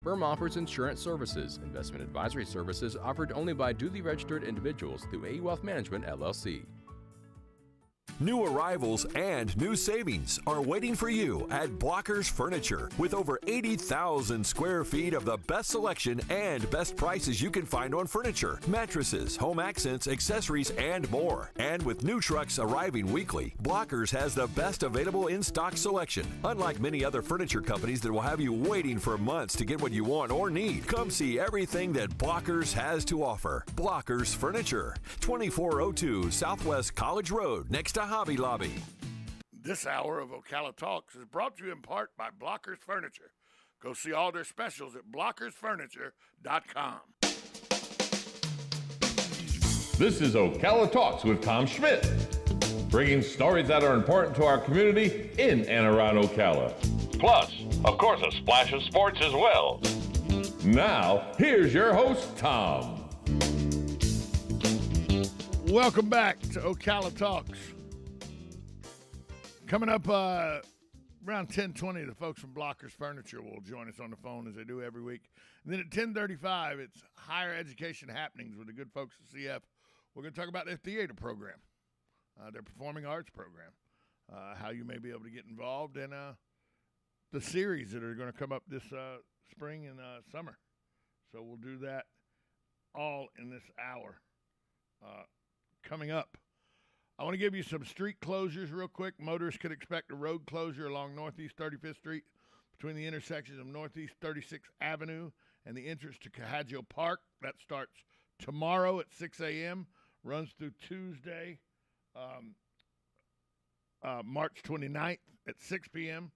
Firm offers insurance services. Investment advisory services offered only by duly registered individuals through AE Wealth Management, LLC. New arrivals and new savings are waiting for you at Blockers Furniture. With over 80,000 square feet of the best selection and best prices you can find on furniture, mattresses, home accents, accessories, and more. And with new trucks arriving weekly, Blockers has the best available in-stock selection. Unlike many other furniture companies that will have you waiting for months to get what you want or need, come see everything that Blockers has to offer. Blockers Furniture, 2402 Southwest College Road, next to Hobby Lobby. This hour of Ocala Talks is brought to you in part by Blockers Furniture. Go see all their specials at blockersfurniture.com. This is Ocala Talks with Tom Schmidt, bringing stories that are important to our community in and around Ocala. Plus, of course, a splash of sports as well. Now, here's your host, Tom. Welcome back to Ocala Talks. Coming up around 10:20, the folks from Blockers Furniture will join us on the phone as they do every week. And then at 10:35, it's Higher Education Happenings with the good folks at CF. We're going to talk about their theater program, their performing arts program, how you may be able to get involved in the series that are going to come up this spring and summer. So we'll do that all in this hour coming up. I want to give you some street closures real quick. Motorists could expect a road closure along Northeast 35th Street between the intersections of Northeast 36th Avenue and the entrance to Cahadjo Park. That starts tomorrow at 6 a.m., runs through Tuesday, March 29th at 6 p.m.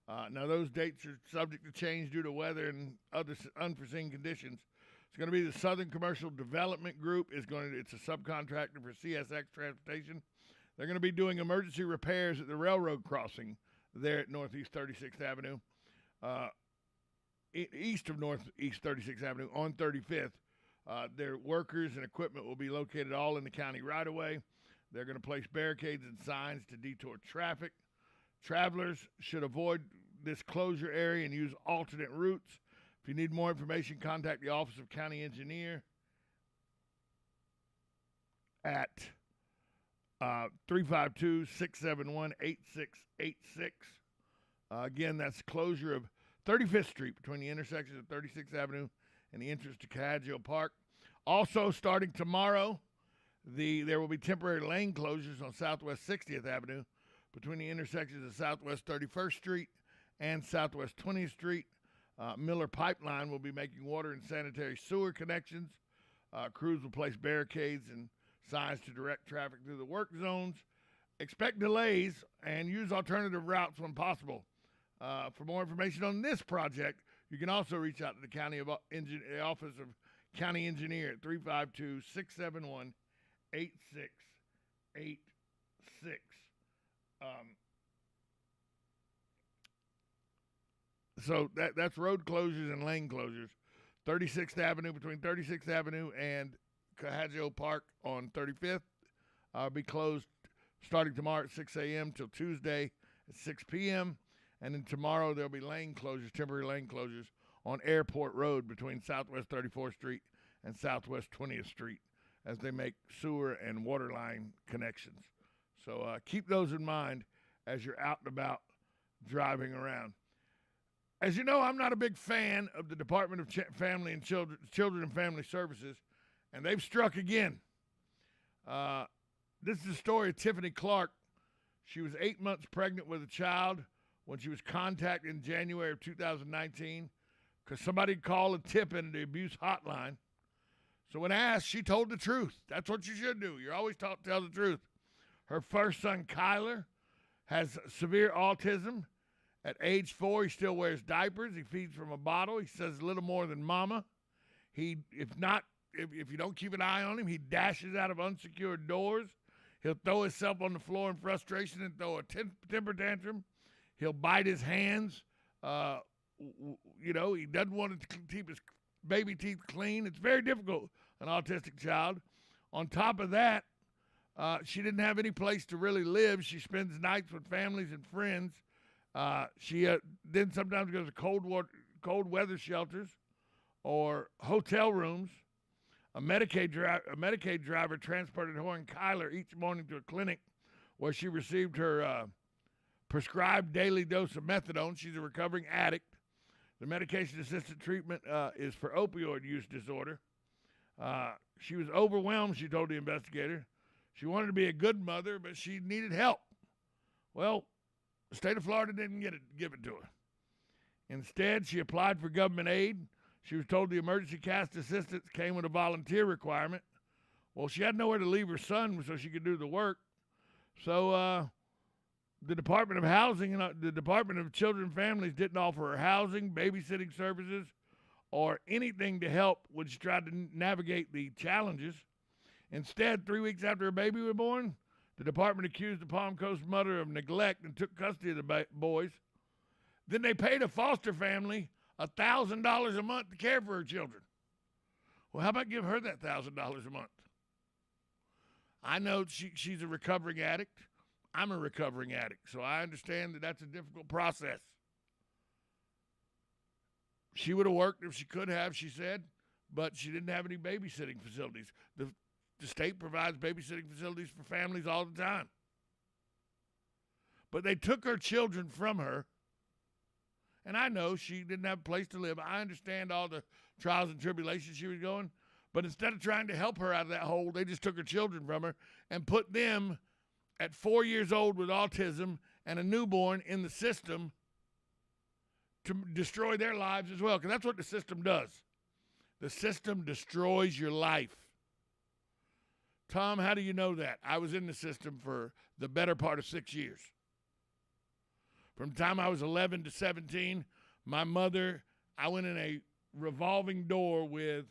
Now, those dates are subject to change due to weather and other unforeseen conditions. It's going to be the Southern Commercial Development Group. It's a subcontractor for CSX Transportation. They're going to be doing emergency repairs at the railroad crossing there at Northeast 36th Avenue, east of Northeast 36th Avenue on 35th. Their workers and equipment will be located all in the county right-of-way. They're going to place barricades and signs to detour traffic. Travelers should avoid this closure area and use alternate routes. If you need more information, contact the Office of County Engineer at 352-671-8686. Again, that's closure of 35th Street between the intersections of 36th Avenue and the entrance to Cahadjo Park. Also, starting tomorrow, there will be temporary lane closures on Southwest 60th Avenue between the intersections of Southwest 31st Street and Southwest 20th Street. Miller Pipeline will be making water and sanitary sewer connections. Crews will place barricades and signs to direct traffic through the work zones. Expect delays and use alternative routes when possible. For more information on this project, you can also reach out to the Office of County Engineer at 352-671-8686. So that's road closures and lane closures. 36th Avenue, between 36th Avenue and Cahadjo Park on 35th, be closed starting tomorrow at 6 a.m. till Tuesday at 6 p.m. And then tomorrow there'll be temporary lane closures on Airport Road between Southwest 34th Street and Southwest 20th Street as they make sewer and water line connections. So keep those in mind as you're out and about driving around. As you know, I'm not a big fan of the Department of Family and Children and Family Services, and they've struck again. This is the story of Tiffany Clark. She was 8 months pregnant with a child when she was contacted in January of 2019 because somebody called a tip into the abuse hotline. So when asked, she told the truth. That's what you should do. You're always taught to tell the truth. Her first son, Kyler, has severe autism. At age 4, he still wears diapers. He feeds from a bottle. He says a little more than mama. If you don't keep an eye on him, he dashes out of unsecured doors. He'll throw himself on the floor in frustration and throw a temper tantrum. He'll bite his hands. He doesn't want to keep his baby teeth clean. It's very difficult, an autistic child. On top of that, she didn't have any place to really live. She spends nights with families and friends. She then sometimes goes to cold weather shelters or hotel rooms. A Medicaid driver transported her and Kyler each morning to a clinic where she received her prescribed daily dose of methadone. She's a recovering addict. The medication-assisted treatment is for opioid use disorder. She was overwhelmed, she told the investigator. She wanted to be a good mother, but she needed help. Well, the state of Florida didn't give it to her. Instead, she applied for government aid. She was told the emergency cash assistance came with a volunteer requirement. Well, she had nowhere to leave her son so she could do the work. So the Department of Housing and the Department of Children and Families didn't offer her housing, babysitting services, or anything to help when she tried to navigate the challenges. Instead, 3 weeks after her baby was born, the department accused the Palm Coast mother of neglect and took custody of the boys. Then they paid a foster family $1,000 a month to care for her children. Well, how about give her that $1,000 a month? I know she's a recovering addict. I'm a recovering addict, so I understand that that's a difficult process. She would have worked if she could have, she said, but she didn't have any babysitting facilities. The state provides babysitting facilities for families all the time. But they took her children from her, and I know she didn't have a place to live. I understand all the trials and tribulations she was going, but instead of trying to help her out of that hole, they just took her children from her and put them at 4 years old with autism and a newborn in the system to destroy their lives as well, because that's what the system does. The system destroys your life. Tom, how do you know that? I was in the system for the better part of 6 years. From the time I was 11 to 17, my mother, I went in a revolving door with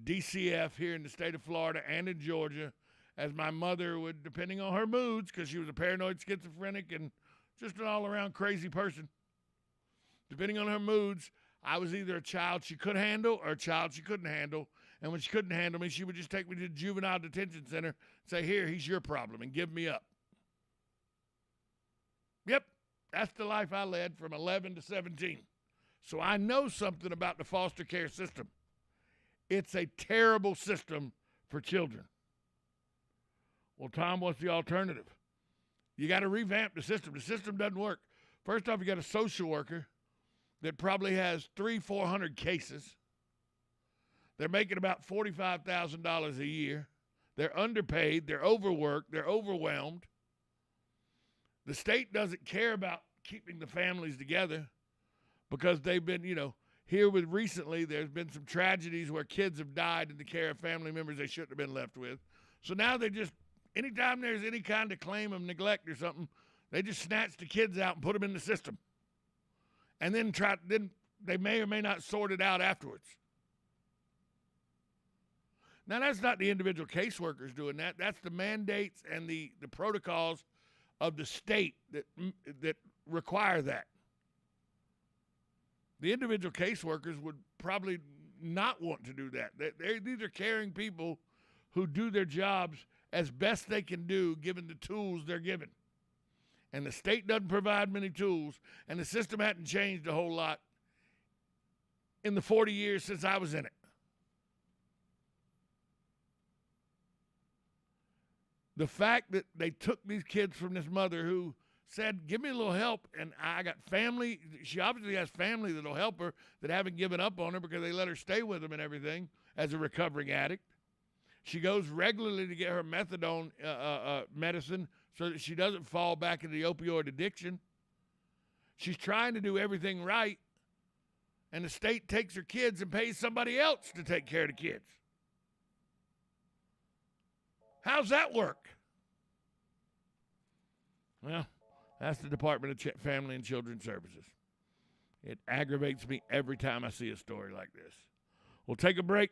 DCF here in the state of Florida and in Georgia, as my mother would, depending on her moods, because she was a paranoid schizophrenic and just an all-around crazy person, depending on her moods, I was either a child she could handle or a child she couldn't handle. And when she couldn't handle me, she would just take me to the juvenile detention center, say, here, he's your problem, and give me up. Yep, that's the life I led from 11 to 17. So I know something about the foster care system. It's a terrible system for children. Well, Tom, what's the alternative? You got to revamp the system. The system doesn't work. First off, you got a social worker that probably has 300-400 cases. They're making about $45,000 a year. They're underpaid. They're overworked. They're overwhelmed. The state doesn't care about keeping the families together because they've been, here with recently, there's been some tragedies where kids have died in the care of family members they shouldn't have been left with. So now they just, anytime there's any kind of claim of neglect or something, they just snatch the kids out and put them in the system. And then they may or may not sort it out afterwards. Now, that's not the individual caseworkers doing that. That's the mandates and the protocols of the state that require that. The individual caseworkers would probably not want to do that. These are caring people who do their jobs as best they can do given the tools they're given. And the state doesn't provide many tools, and the system hadn't changed a whole lot in the 40 years since I was in it. The fact that they took these kids from this mother who said, give me a little help, and I got family. She obviously has family that'll help her that haven't given up on her because they let her stay with them and everything as a recovering addict. She goes regularly to get her methadone medicine so that she doesn't fall back into the opioid addiction. She's trying to do everything right, and the state takes her kids and pays somebody else to take care of the kids. How's that work? Well, that's the Department of Family and Children Services. It aggravates me every time I see a story like this. We'll take a break.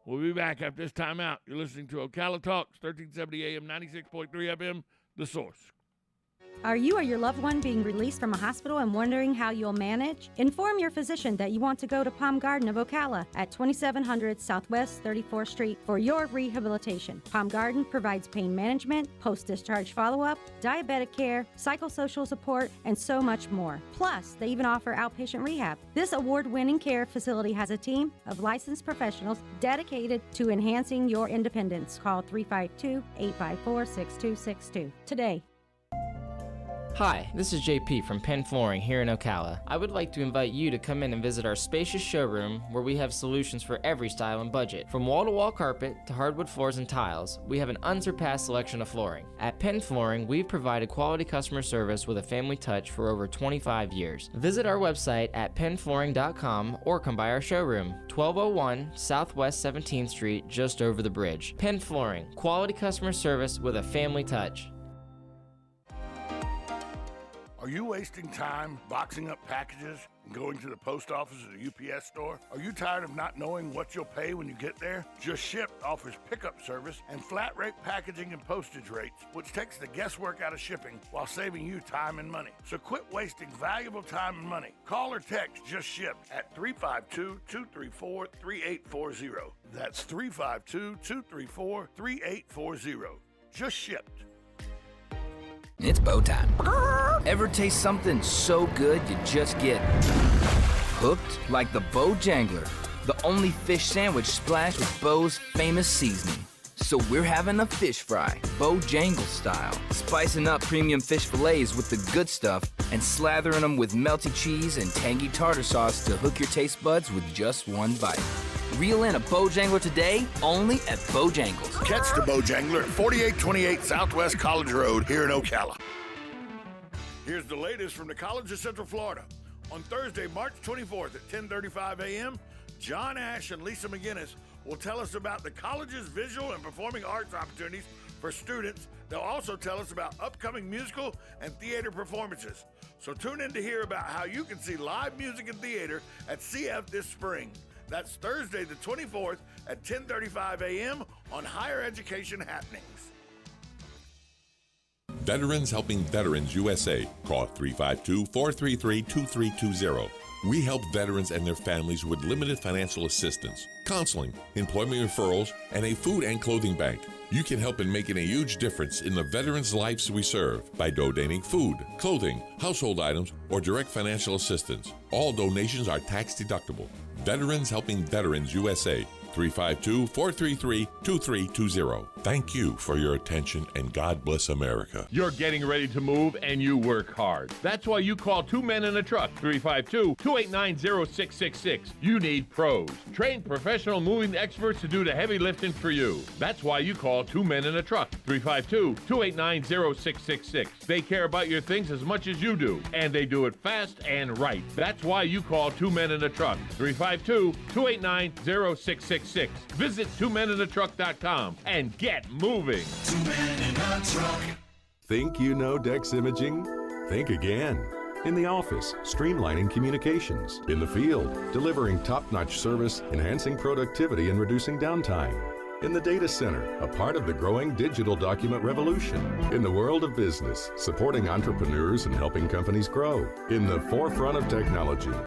We'll be back after this timeout. You're listening to Ocala Talks, 1370 AM, 96.3 FM, The Source. Are you or your loved one being released from a hospital and wondering how you'll manage? Inform your physician that you want to go to Palm Garden of Ocala at 2700 Southwest 34th Street for your rehabilitation. Palm Garden provides pain management, post-discharge follow-up, diabetic care, psychosocial support, and so much more. Plus, they even offer outpatient rehab. This award-winning care facility has a team of licensed professionals dedicated to enhancing your independence. Call 352-854-6262 today. Hi, this is JP from Penn Flooring here in Ocala. I would like to invite you to come in and visit our spacious showroom where we have solutions for every style and budget. From wall-to-wall carpet to hardwood floors and tiles, we have an unsurpassed selection of flooring. At Penn Flooring, we've provided quality customer service with a family touch for over 25 years. Visit our website at pennflooring.com or come by our showroom, 1201 Southwest 17th Street, just over the bridge. Penn Flooring, quality customer service with a family touch. Are you wasting time boxing up packages and going to the post office or the UPS store? Are you tired of not knowing what you'll pay when you get there? Just Ship offers pickup service and flat rate packaging and postage rates, which takes the guesswork out of shipping while saving you time and money. So quit wasting valuable time and money. Call or text Just Ship at 352-234-3840. That's 352-234-3840. Just Shipped. It's bow time. Ever taste something so good you just get hooked? Like the Bo Jangler, the only fish sandwich splashed with Bo's famous seasoning. So we're having a fish fry, Bo Jangle style, spicing up premium fish fillets with the good stuff and slathering them with melty cheese and tangy tartar sauce to hook your taste buds with just one bite. Reel in a Bojangler today, only at Bojangles. Catch the Bojangler at 4828 Southwest College Road here in Ocala. Here's the latest from the College of Central Florida. On Thursday, March 24th at 10:35 a.m., John Ash and Lisa McGinnis will tell us about the college's visual and performing arts opportunities for students. They'll also tell us about upcoming musical and theater performances. So tune in to hear about how you can see live music and theater at CF this spring. That's Thursday the 24th at 10:35 a.m. on Higher Education Happenings. Veterans Helping Veterans USA. Call 352-433-2320. We help veterans and their families with limited financial assistance, counseling, employment referrals, and a food and clothing bank. You can help in making a huge difference in the veterans' lives we serve by donating food, clothing, household items, or direct financial assistance. All donations are tax deductible. Veterans Helping Veterans USA. 352-433-2320. Thank you for your attention, and God bless America. You're getting ready to move and you work hard. That's why you call Two Men in a Truck, 352-289-0666. You need pros. Trained professional moving experts to do the heavy lifting for you. That's why you call Two Men in a Truck, 352-289-0666. They care about your things as much as you do, and they do it fast and right. That's why you call Two Men in a Truck, 352-289-0666. Visit twomeninatruck.com and get moving. 2 Men in a Truck. Think you know Dex Imaging? Think again. In the office, streamlining communications. In the field, delivering top-notch service, enhancing productivity and reducing downtime. In the data center, a part of the growing digital document revolution. In the world of business, supporting entrepreneurs and helping companies grow. In the forefront of technology,